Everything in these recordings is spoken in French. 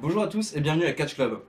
Bonjour à tous et bienvenue à Catch Club.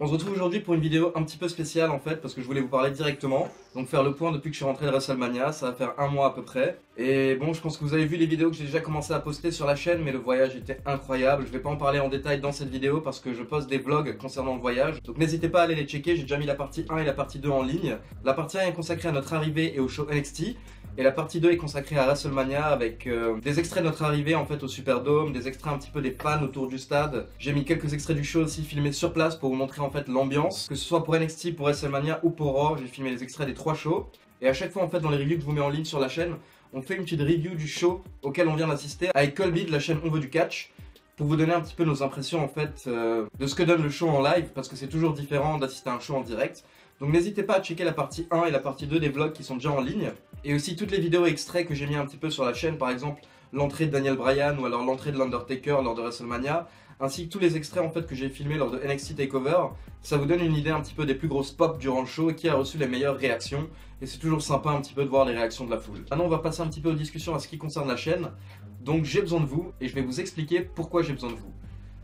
On se retrouve aujourd'hui pour une vidéo un petit peu spéciale en fait parce que je voulais vous parler directement, donc faire le point depuis que je suis rentré de WrestleMania, ça va faire un mois à peu près. Et bon, je pense que vous avez vu les vidéos que j'ai déjà commencé à poster sur la chaîne, mais le voyage était incroyable. Je vais pas en parler en détail dans cette vidéo parce que je poste des vlogs concernant le voyage, donc n'hésitez pas à aller les checker, j'ai déjà mis la partie 1 et la partie 2 en ligne. La partie 1 est consacrée à notre arrivée et au show NXT. Et la partie 2 est consacrée à WrestleMania avec des extraits de notre arrivée en fait au Superdome, des extraits un petit peu des fans autour du stade. J'ai mis quelques extraits du show aussi filmés sur place pour vous montrer en fait l'ambiance, que ce soit pour NXT, pour WrestleMania ou pour Raw. J'ai filmé les extraits des 3 shows. Et à chaque fois en fait dans les reviews que je vous mets en ligne sur la chaîne, on fait une petite review du show auquel on vient d'assister avec Colby de la chaîne On veut du catch, pour vous donner un petit peu nos impressions en fait de ce que donne le show en live, parce que c'est toujours différent d'assister à un show en direct. Donc n'hésitez pas à checker la partie 1 et la partie 2 des vlogs qui sont déjà en ligne. Et aussi toutes les vidéos extraits que j'ai mis un petit peu sur la chaîne, par exemple l'entrée de Daniel Bryan ou alors l'entrée de l'Undertaker lors de WrestleMania, ainsi que tous les extraits en fait que j'ai filmés lors de NXT TakeOver. Ça vous donne une idée un petit peu des plus grosses pop durant le show et qui a reçu les meilleures réactions. Et c'est toujours sympa un petit peu de voir les réactions de la foule. Maintenant on va passer un petit peu aux discussions à ce qui concerne la chaîne. Donc j'ai besoin de vous et je vais vous expliquer pourquoi j'ai besoin de vous.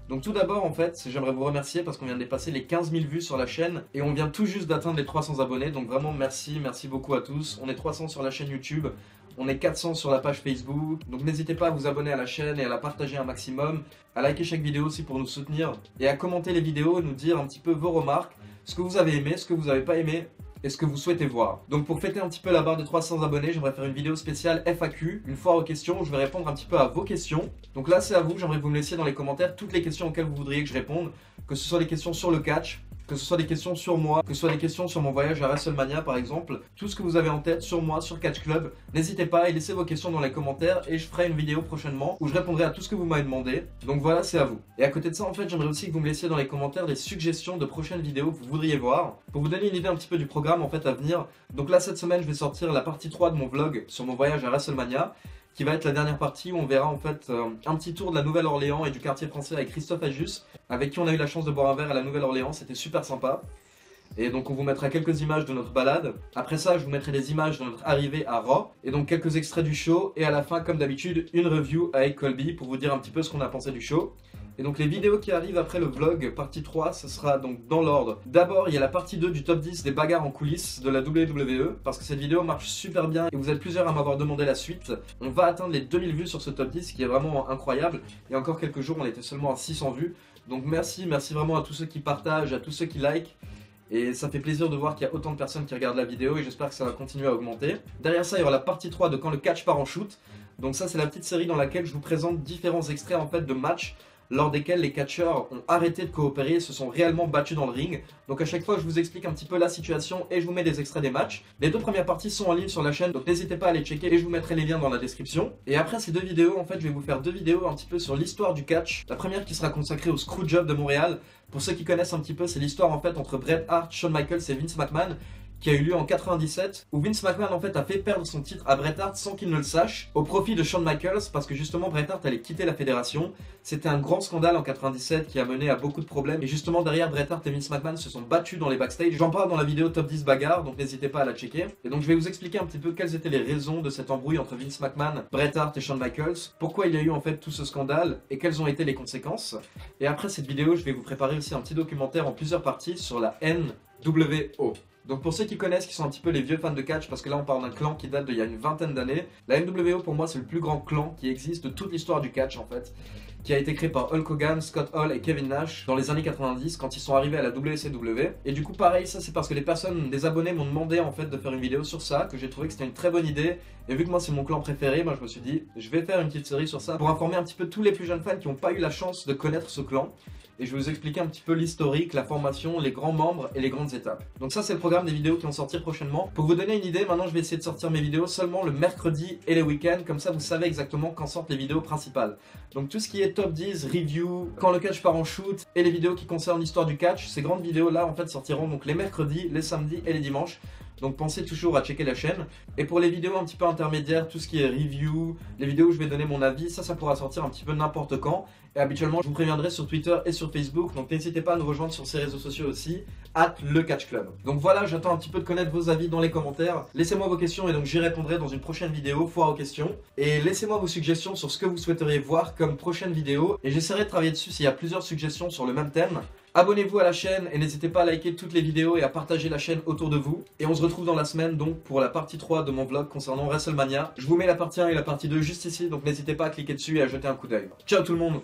Donc tout d'abord en fait, j'aimerais vous remercier parce qu'on vient de dépasser les 15 000 vues sur la chaîne et on vient tout juste d'atteindre les 300 abonnés, donc vraiment merci beaucoup à tous. On est 300 sur la chaîne YouTube, on est 400 sur la page Facebook, donc n'hésitez pas à vous abonner à la chaîne et à la partager un maximum, à liker chaque vidéo aussi pour nous soutenir et à commenter les vidéos, nous dire un petit peu vos remarques, ce que vous avez aimé, ce que vous n'avez pas aimé et ce que vous souhaitez voir. Donc pour fêter un petit peu la barre de 300 abonnés, j'aimerais faire une vidéo spéciale FAQ, une foire aux questions, où je vais répondre un petit peu à vos questions. Donc là c'est à vous, j'aimerais que vous me laissiez dans les commentaires toutes les questions auxquelles vous voudriez que je réponde, que ce soit des questions sur le catch, que ce soit des questions sur moi, que ce soit des questions sur mon voyage à WrestleMania par exemple, tout ce que vous avez en tête sur moi, sur Catch Club, n'hésitez pas et laissez vos questions dans les commentaires et je ferai une vidéo prochainement où je répondrai à tout ce que vous m'avez demandé. Donc voilà, c'est à vous. Et à côté de ça en fait, j'aimerais aussi que vous me laissiez dans les commentaires des suggestions de prochaines vidéos que vous voudriez voir, pour vous donner une idée un petit peu du programme en fait à venir. Donc là cette semaine, je vais sortir la partie 3 de mon vlog sur mon voyage à WrestleMania, qui va être la dernière partie où on verra en fait un petit tour de la Nouvelle-Orléans et du quartier français avec Christophe Ajus, avec qui on a eu la chance de boire un verre à la Nouvelle-Orléans, c'était super sympa. Et donc on vous mettra quelques images de notre balade. Après ça, je vous mettrai des images de notre arrivée à Raw, et donc quelques extraits du show, et à la fin, comme d'habitude, une review avec Colby pour vous dire un petit peu ce qu'on a pensé du show. Et donc les vidéos qui arrivent après le vlog, partie 3, ce sera donc dans l'ordre. D'abord, il y a la partie 2 du top 10 des bagarres en coulisses de la WWE, parce que cette vidéo marche super bien et vous êtes plusieurs à m'avoir demandé la suite. On va atteindre les 2000 vues sur ce top 10, ce qui est vraiment incroyable. Il y a encore quelques jours, on était seulement à 600 vues. Donc merci vraiment à tous ceux qui partagent, à tous ceux qui likent. Et ça fait plaisir de voir qu'il y a autant de personnes qui regardent la vidéo et j'espère que ça va continuer à augmenter. Derrière ça, il y aura la partie 3 de Quand le catch part en shoot. Donc ça, c'est la petite série dans laquelle je vous présente différents extraits en fait de matchs lors desquels les catcheurs ont arrêté de coopérer et se sont réellement battus dans le ring. Donc à chaque fois je vous explique un petit peu la situation et je vous mets des extraits des matchs. Les deux premières parties sont en ligne sur la chaîne, donc n'hésitez pas à les checker et je vous mettrai les liens dans la description. Et après ces deux vidéos, en fait je vais vous faire deux vidéos un petit peu sur l'histoire du catch. La première qui sera consacrée au Screwjob de Montréal. Pour ceux qui connaissent un petit peu, c'est l'histoire en fait entre Bret Hart, Shawn Michaels et Vince McMahon, qui a eu lieu en 97, où Vince McMahon en fait a fait perdre son titre à Bret Hart sans qu'il ne le sache, au profit de Shawn Michaels, parce que justement Bret Hart allait quitter la fédération. C'était un grand scandale en 97 qui a mené à beaucoup de problèmes, et justement derrière Bret Hart et Vince McMahon se sont battus dans les backstage. J'en parle dans la vidéo top 10 bagarre, donc n'hésitez pas à la checker. Et donc je vais vous expliquer un petit peu quelles étaient les raisons de cette embrouille entre Vince McMahon, Bret Hart et Shawn Michaels, pourquoi il y a eu en fait tout ce scandale et quelles ont été les conséquences. Et après cette vidéo, je vais vous préparer aussi un petit documentaire en plusieurs parties sur la NWO. Donc pour ceux qui connaissent, qui sont un petit peu les vieux fans de catch, parce que là on parle d'un clan qui date d'il y a une vingtaine d'années, la NWO pour moi c'est le plus grand clan qui existe de toute l'histoire du catch en fait, qui a été créé par Hulk Hogan, Scott Hall et Kevin Nash dans les années 90 quand ils sont arrivés à la WCW. Et du coup pareil, ça c'est parce que les personnes, des abonnés m'ont demandé en fait de faire une vidéo sur ça, que j'ai trouvé que c'était une très bonne idée. Et vu que moi c'est mon clan préféré, moi je me suis dit je vais faire une petite série sur ça pour informer un petit peu tous les plus jeunes fans qui n'ont pas eu la chance de connaître ce clan. Et je vais vous expliquer un petit peu l'historique, la formation, les grands membres et les grandes étapes. Donc ça c'est le programme des vidéos qui vont sortir prochainement. Pour vous donner une idée, maintenant je vais essayer de sortir mes vidéos seulement le mercredi et les week-ends, comme ça vous savez exactement quand sortent les vidéos principales. Donc tout ce qui est top 10, review, quand le catch part en shoot et les vidéos qui concernent l'histoire du catch, ces grandes vidéos là en fait sortiront donc les mercredis, les samedis et les dimanches. Donc pensez toujours à checker la chaîne. Et pour les vidéos un petit peu intermédiaires, tout ce qui est review, les vidéos où je vais donner mon avis, ça pourra sortir un petit peu n'importe quand. Et habituellement, je vous préviendrai sur Twitter et sur Facebook. Donc n'hésitez pas à nous rejoindre sur ces réseaux sociaux aussi, @lecatchclub. Donc voilà, j'attends un petit peu de connaître vos avis dans les commentaires. Laissez-moi vos questions et donc j'y répondrai dans une prochaine vidéo, foire aux questions. Et laissez-moi vos suggestions sur ce que vous souhaiteriez voir comme prochaine vidéo. Et j'essaierai de travailler dessus s'il y a plusieurs suggestions sur le même thème. Abonnez-vous à la chaîne et n'hésitez pas à liker toutes les vidéos et à partager la chaîne autour de vous. Et on se retrouve dans la semaine donc pour la partie 3 de mon vlog concernant WrestleMania. Je vous mets la partie 1 et la partie 2 juste ici, donc n'hésitez pas à cliquer dessus et à jeter un coup d'œil. Ciao tout le monde!